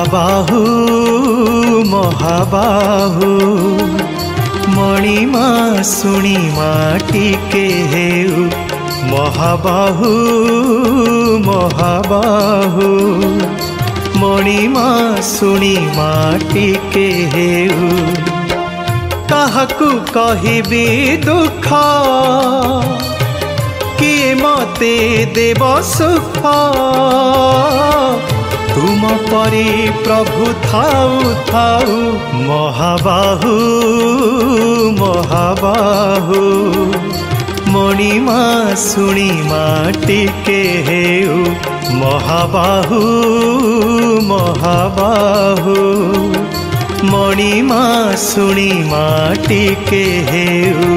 महाबाहु महाबाहु मणिमा शुणिमा टिके हेउ महाबाहु महाबाहु मणिमा शुणिमा टिके हेउ काहाकू कहिबी दुख किए मते देव सुख तुम परी प्रभु थाउ थाउ महाबाहु महाबाहु मणिमा शुणिमा टिके हेउ महाबाहु महाबाहु मणिमा शुणिमा टिके हेउ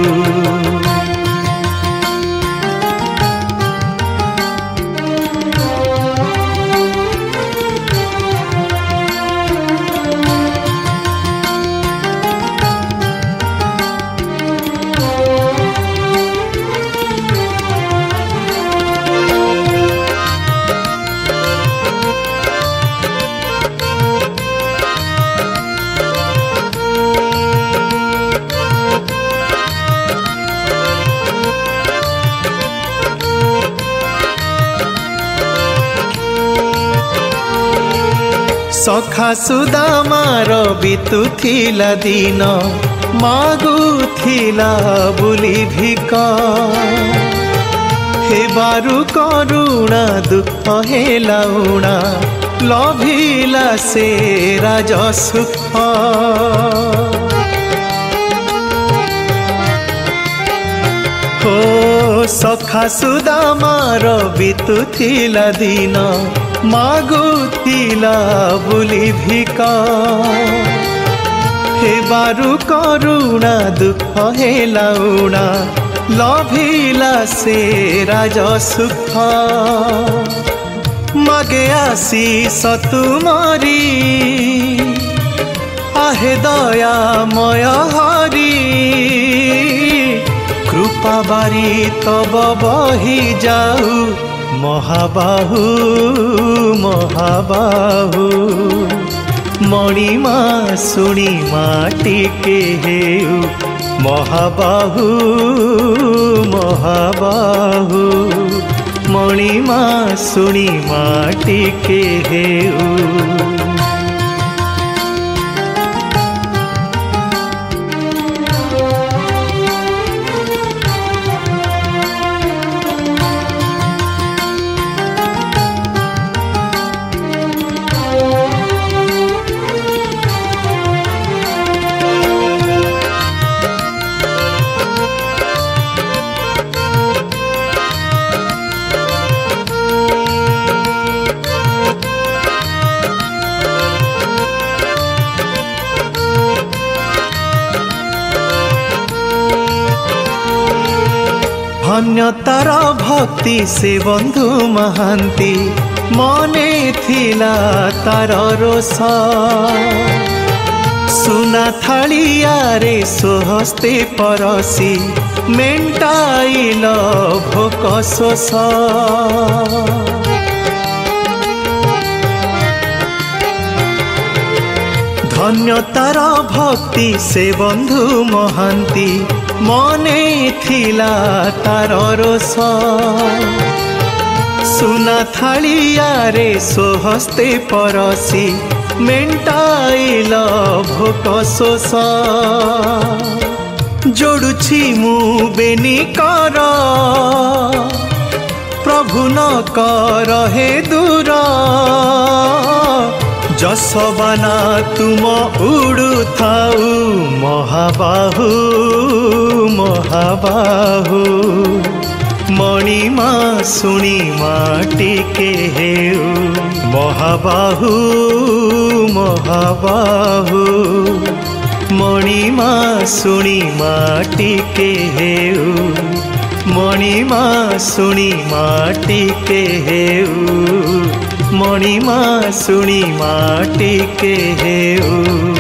सखा सुदामार बितुथिला दिन मागुथिला बुली भिक हेबारु करुणा दुख हेला उणा लभिला से राज सुख हो सखा सुदामार बितुथिला दिन मागुथिला बुली भिक हेबारु करुणा दुख हेला उणा लभिला से राज सुख मागे आशीष तुमरी आहे दयामय हरि कृपा बारी तब बही जाऊ महाबाहु महाबाहु मणिमा शुणिमा टिके हेउ महाबाहु महाबाहु मणिमा शुणिमा टिके हेउ धन्यतार भक्ति से बंधु महांती मने थिला तार रोष सुना थालियारे सोहस्ते परसी मेंटाइल भोक शोष धन्यतार भक्ति से बंधु महांती मने थिला तार रोष सुना थालियारे सोहस्ते परसी मेंटाइल भोक शोष जोड़ुछि मु बेनी कर प्रभु न कर हे दूर जसबाना तुम उड़ु थाउ महाबाहु महाबाहु मणिमा शुणिमा टिके हेउ महाबाहु महाबाहु मणिमा शुणिमा टिके हेउ मणिमा शुणिमा टिके हेउ मणिमा शुणिमा टिके हेउ।